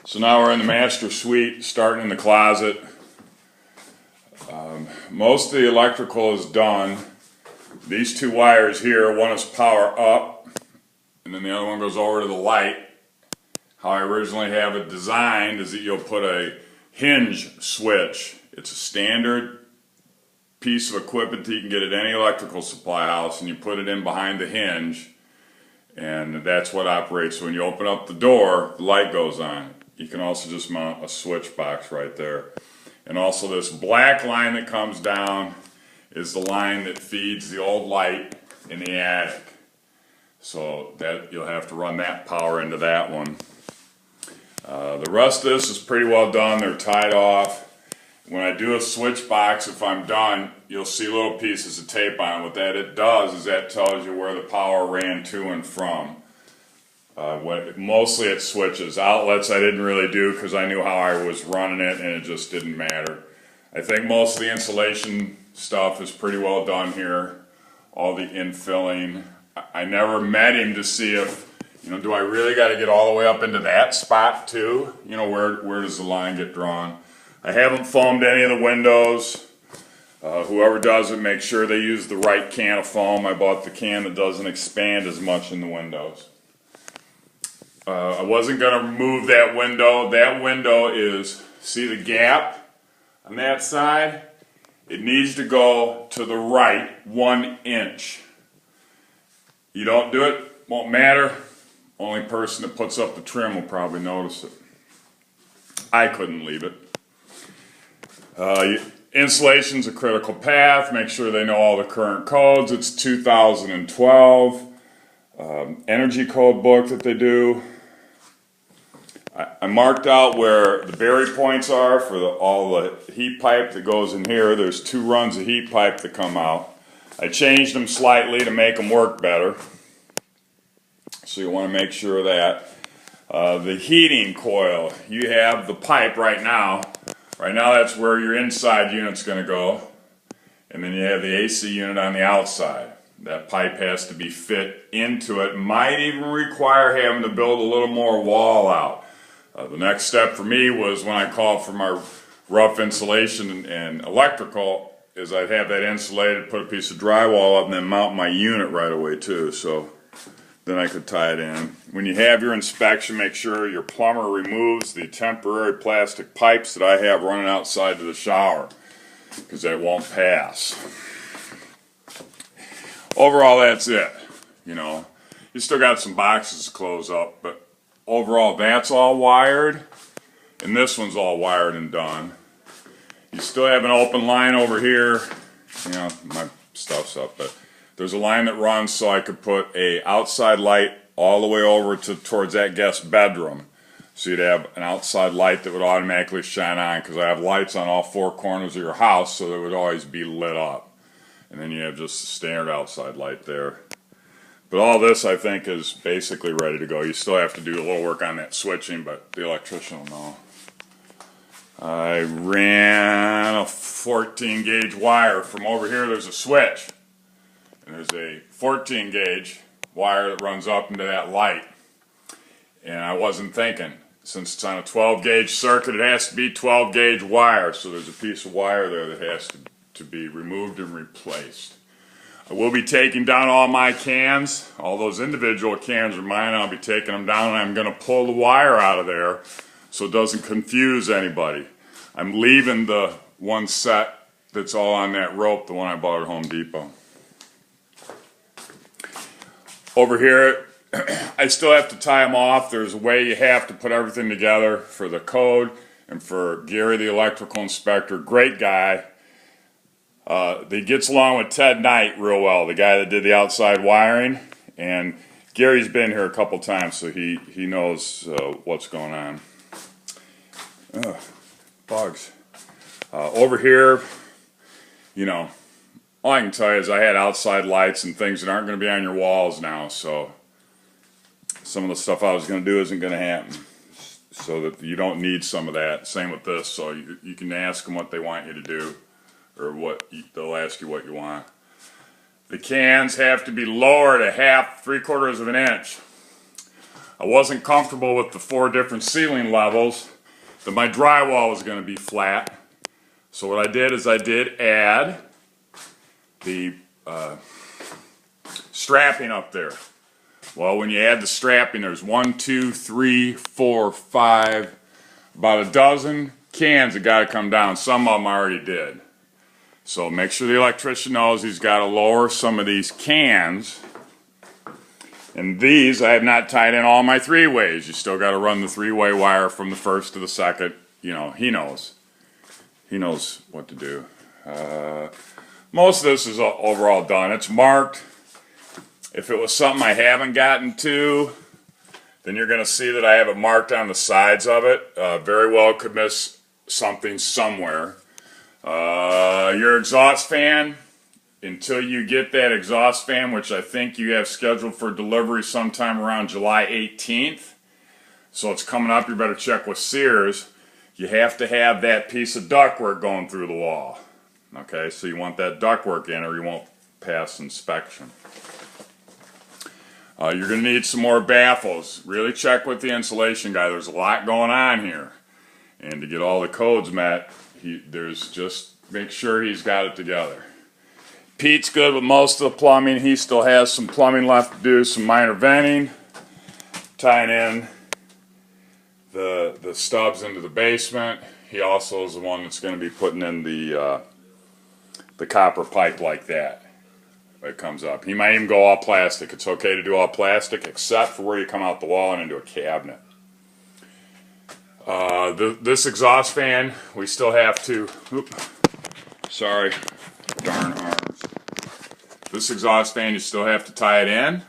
So now we're in the master suite, starting in the closet. Most of the electrical is done. These two wires here, one is power up, and then the other one goes over to the light. How I originally have it designed is that you'll put a hinge switch. It's a standard piece of equipment that you can get at any electrical supply house, and you put it in behind the hinge, and that's what operates. So when you open up the door, the light goes on. You can also just mount a switch box right there. And also this black line that comes down is the line that feeds the old light in the attic. So that you'll have to run that power into that one. The rest of this is pretty well done. They're tied off. When I do a switch box, if I'm done, you'll see little pieces of tape on it. What that does is that tells you where the power ran to and from. Mostly it switches. Outlets I didn't really do because I knew how I was running it and it just didn't matter. I think most of the insulation stuff is pretty well done here. All the infilling. I never met him to see if, do I really got to get all the way up into that spot too? Where does the line get drawn? I haven't foamed any of the windows. Whoever does it, make sure they use the right can of foam. I bought the can that doesn't expand as much in the windows. I wasn't going to remove that window. That window is, see the gap on that side? It needs to go to the right 1 inch. You don't do it, won't matter. Only person that puts up the trim will probably notice it. I couldn't leave it. Insulation's a critical path. Make sure they know all the current codes. It's 2012 energy code book that they do. I marked out where the bury points are for all the heat pipe that goes in here. There's 2 runs of heat pipe that come out. I changed them slightly to make them work better. So you want to make sure of that. The heating coil, you have the pipe right now. Right now that's where your inside unit's going to go. And then you have the AC unit on the outside. That pipe has to be fit into it. Might even require having to build a little more wall out. The next step for me was when I called for my rough insulation and electrical, is I'd have that insulated, put a piece of drywall up, and then mount my unit right away too. So then I could tie it in. When you have your inspection, make sure your plumber removes the temporary plastic pipes that I have running outside to the shower, because that won't pass. Overall, that's it. You still got some boxes to close up, but overall, that's all wired, and this one's all wired and done. You still have an open line over here. My stuff's up, but there's a line that runs so I could put a outside light all the way over towards that guest bedroom. So you'd have an outside light that would automatically shine on, because I have lights on all 4 corners of your house, so they would always be lit up. And then you have just a standard outside light there. But all this, I think, is basically ready to go. You still have to do a little work on that switching, but the electrician will know. I ran a 14 gauge wire from over here. There's a switch. And there's a 14 gauge wire that runs up into that light. And I wasn't thinking, since it's on a 12 gauge circuit, it has to be 12 gauge wire. So there's a piece of wire there that has to be removed and replaced. I will be taking down all my cans. All those individual cans are mine. I'll be taking them down, and I'm going to pull the wire out of there so it doesn't confuse anybody. I'm leaving the one set that's all on that rope, the one I bought at Home Depot. Over here, I still have to tie them off. There's a way you have to put everything together for the code, and for Gary, the electrical inspector, great guy. He gets along with Ted Knight real well, the guy that did the outside wiring, and Gary's been here a couple times, so he knows what's going on. Bugs. Over here, all I can tell you is I had outside lights and things that aren't going to be on your walls now, so some of the stuff I was going to do isn't going to happen, so that you don't need some of that. Same with this, so you can ask them what they want you to do, or they'll ask you what you want. The cans have to be lowered a half, 3/4 of an inch. I wasn't comfortable with the 4 different ceiling levels, that my drywall was going to be flat. So what I did is I did add the strapping up there. Well, when you add the strapping, there's 1, 2, 3, 4, 5, about a dozen cans that got to come down. Some of them I already did. So make sure the electrician knows he's got to lower some of these cans. And these, I have not tied in all my 3-ways. You still got to run the 3-way wire from the first to the second. You know, he knows. He knows what to do. Most of this is overall done. It's marked. If it was something I haven't gotten to, then you're going to see that I have it marked on the sides of it. Very well could miss something somewhere. Your exhaust fan, until you get that exhaust fan, which I think you have scheduled for delivery sometime around July 18th, so it's coming up, you better check with Sears. You have to have that piece of ductwork going through the wall. Okay, so you want that ductwork in or you won't pass inspection. You're going to need some more baffles. Really check with the insulation guy. There's a lot going on here. And to get all the codes met, just make sure he's got it together. Pete's good with most of the plumbing. He still has some plumbing left to do, some minor venting, tying in the stubs into the basement. He also is the one that's going to be putting in the copper pipe like that. It comes up. He might even go all plastic. It's okay to do all plastic except for where you come out the wall and into a cabinet. This exhaust fan, we still have to, sorry, darn arms. This exhaust fan, you still have to tie it in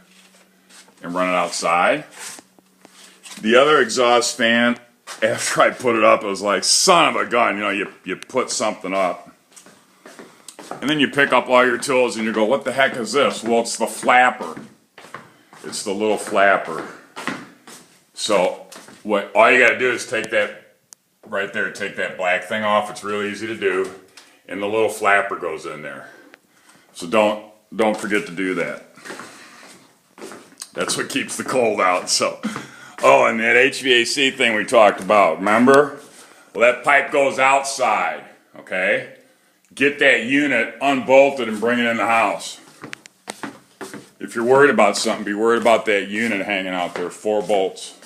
and run it outside. The other exhaust fan, after I put it up, it was like, son of a gun, you know, you put something up. And then you pick up all your tools and you go, what the heck is this? Well, it's the flapper. It's the little flapper. So all you got to do is take that right there, take that black thing off. It's really easy to do. And the little flapper goes in there. So don't forget to do that. That's what keeps the cold out. So, oh, and that HVAC thing we talked about, remember? Well, that pipe goes outside, okay? Get that unit unbolted and bring it in the house. If you're worried about something, be worried about that unit hanging out there, 4 bolts.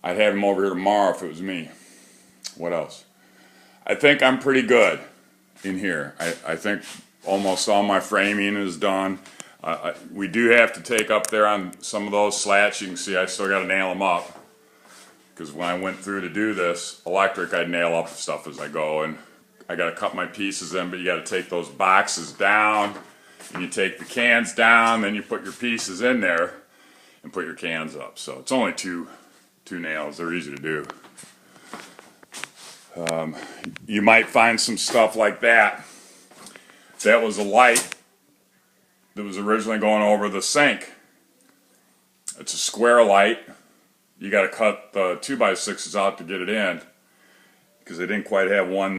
I'd have him over here tomorrow if it was me. What else? I think I'm pretty good in here. I think almost all my framing is done. We do have to take up there on some of those slats. You can see I still got to nail them up. Because when I went through to do this electric, I'd nail up stuff as I go. And I got to cut my pieces in, but you got to take those boxes down, and you take the cans down, then you put your pieces in there and put your cans up. So it's only two nails. They're easy to do. You might find some stuff like that. That was a light that was originally going over the sink. It's a square light. You got to cut the 2x6s out to get it in because they didn't quite have one